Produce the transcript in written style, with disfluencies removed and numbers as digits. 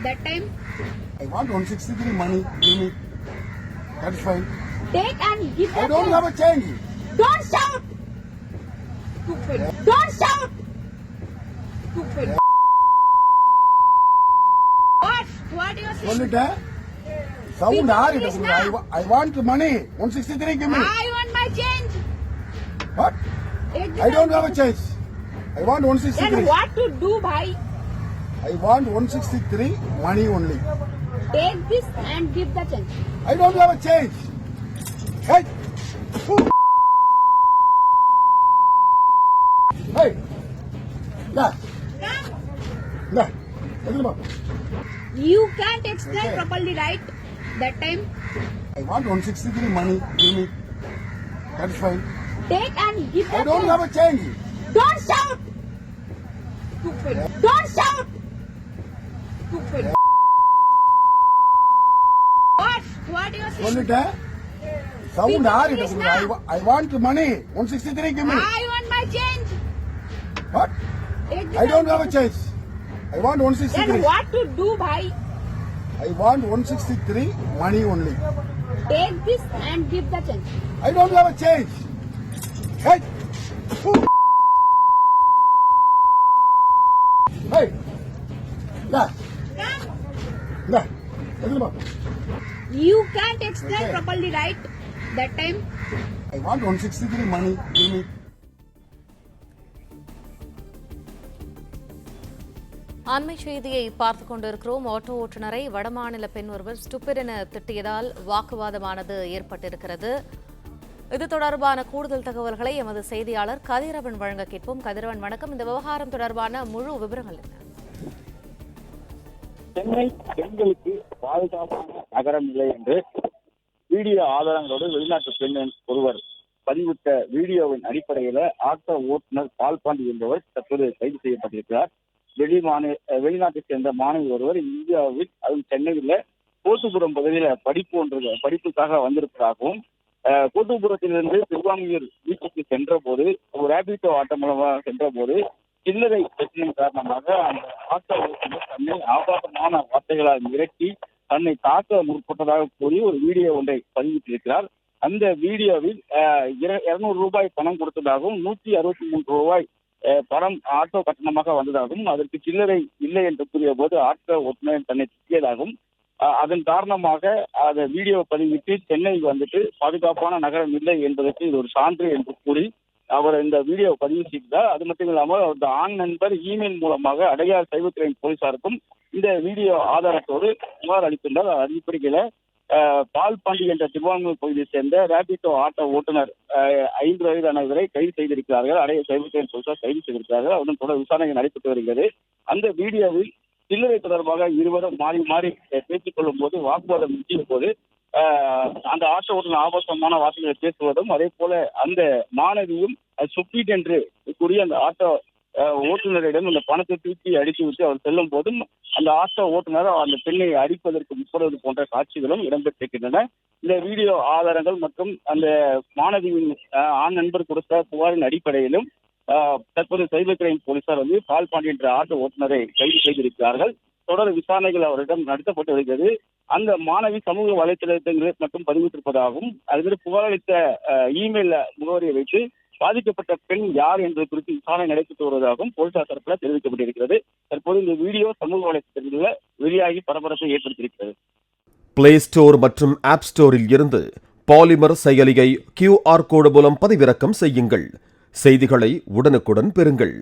That time. I want 163 money. Give me. That's fine. Take and give the I don't change. have a change. Don't shout. Stupid. Don't shout. Stupid. What you saying? சொல்லிட்டேன். Sound People ஆறிட்டு please இருக்கு. now. I want the money. 163 give me. I want my change. What? Take the I don't have a change. change. I want Then 163. what to do, bhai? I want 163 money only. Take this and give the change. I don't have a change. Hey. Hey. Yeah. Yeah. Come on. You can't explain Okay. properly, right? That time. I want 163 money. Give me. That's fine. Take and give the I don't change. have a change. Don't shout. Stupid. Don't shout. Stupid. What you saying? சொல்லிட்டேன். Sound People ஆறிட்டு please இருக்கு. now. I want the money. 163 give me. I want my change. What? Take the I don't have a change. change. I want Then 163. what to do, bhai? I want 163 money only. Take this and give the change. I don't have a change. Hey. Hey. Yeah. Yeah. Come on. You can't explain Okay. properly, right? That time. I want 163 money. Give me. அண்மை செய்தியை பார்த்துக் கொண்டிருக்கிறோம். Auto ஓட்டுநரை வடமாநில பெண் ஒருவர் stupid என திட்டியதால் வாக்குவாதமானது ஏற்பட்டிருக்கிறது. இது தொடர்பான கூடுதல் தகவல்களை எமது செய்தியாளர் கதிரவன் வழங்க கேட்போம். கதிரவன் வணக்கம். இந்த விவகாரம் தொடர்பான முழு விவரங்கள் என்ன? சென்னை பெண்களுக்கு பாதுகாப்பான நகரம் இல்லை என்று வீடியோ ஆதாரங்களோடு வெளிநாட்டு பெண் ஒருவர் பதிவிட்ட வீடியோவின் அடிப்படையில் ஆட்டோ ஓட்டுநர் பால்பாண்டி என்பவர் தற்போது கைது செய்யப்பட்டிருக்கிறார். வெளிநாட்டை சேர்ந்த மாணவி ஒருவர் இந்தியாவில் அதுவும் சென்னையில் கோட்டுப்புறம் பகுதியில் படிப்புக்காக வந்திருப்பதாகவும் கோட்டுப்புறத்திலிருந்து திருவாங்கூர் வீட்டுக்கு சென்ற போது ஒரு ரேபிட்டோ ஆட்டோ மூலமாக சென்ற போது சில்லறை பிரச்சனை காரணமாக அந்த ஆட்டோ ஓட்டுநர் தன்னை ஆபாசமான வார்த்தைகளால் மிரட்டி தன்னை தாக்க முற்பட்டதாக கூறி ஒரு வீடியோ ஒன்றை பதிவிட்டிருக்கிறார். அந்த வீடியோவில் 200 ரூபாய் பணம் கொடுத்ததாகவும் 163 ரூபாய் பணம் ஆட்டோ கட்டணமாக வந்ததாகவும் அதற்கு சில்லறை இல்லை என்று கூறிய போது ஆட்டோ ஓட்டுநர் தன்னை திட்டியதாகவும் அதன் காரணமாக அந்த வீடியோ பதிவிட்டு சென்னை வந்துட்டு பாதுகாப்பான நகரம் இல்லை என்பதற்கு இது ஒரு சான்று என்று கூறி அவர் இந்த வீடியோ பதிவு செய்தார். அது மட்டும் இல்லாமல் அவரது ஆண் நண்பர் இமெயில் மூலமாக அடையார் சைபர் போலீசாருக்கும் இந்த வீடியோ ஆதாரத்தோடு புகார் அளித்துள்ளார். அடிப்படையில் பால்பாண்டி என்ற திருவாங்கூர் பகுதியை சேர்ந்த ரேபிட்டோ ஆட்டோ ஓட்டுநர் 5 வயதானவரை கைது செய்திருக்கிறார்கள். அடையார் சைபர் போலீசார் கைது செய்திருக்கிறார்கள். அவருடன் தொடர் விசாரணை நடைபெற்று வருகிறது. அந்த வீடியோவில் சில்லறை தொடர்பாக இருவரும் மாறி மாறி பேசிக் கொள்ளும் போது வாக்குவாதம் முற்றிய போது அந்த ஆட்டோ ஓட்டுநர் ஆபாசமான வார்த்தைகளை பேசுவதும் அதே போல அந்த மாணவியும் சுப்பீட் என்று கூறிய அந்த ஆட்டோ ஓட்டுநரிடம் அந்த பணத்தை தூக்கி அடித்து விட்டு அவர் செல்லும் போதும் அந்த ஆட்டோ ஓட்டுநர் அந்த பெண்ணை அடிப்பதற்கு முற்படுவது போன்ற காட்சிகளும் இடம்பெற்றிருக்கின்றன. இந்த வீடியோ ஆதாரங்கள் மற்றும் அந்த மாணவியின் ஆண் நண்பர் கொடுத்த புகாரின் அடிப்படையிலும் தற்போது சைபர் கிரைம் போலீசார் பால்பாண்டி என்ற ஆட்டோ ஓட்டுநரை கைது செய்திருக்கிறார்கள். தொடர் விசாரணைகள் அவரிடம் நடத்தப்பட்டு வருகிறது. அந்த மாணவி சமூக வலைத்தளத்தில் மட்டும் பதிவிட்டிருப்பதாகவும் அதுமாதிரி புகார் அளித்த இமெயில் முகவரியை வைத்து பாதிக்கப்பட்ட பெண் யார் என்பது குறித்து விசாரணை நடைபெற்று வருவதாகவும் போலீசார் தரப்பில் தெரிவிக்கப்பட்டிருக்கிறது. தற்போது இந்த வீடியோ சமூக வலைத்தளத்தில் வெளியாகி பரபரப்பை ஏற்படுத்தியிருக்கிறது. பிளே ஸ்டோர் மற்றும் ஆப் ஸ்டோரில் இருந்து பாலிமர் செயலியை QR கோடு மூலம் பதிவிறக்கம் செய்யுங்கள். செய்திகளை உடனுக்குடன் பெறுங்கள்.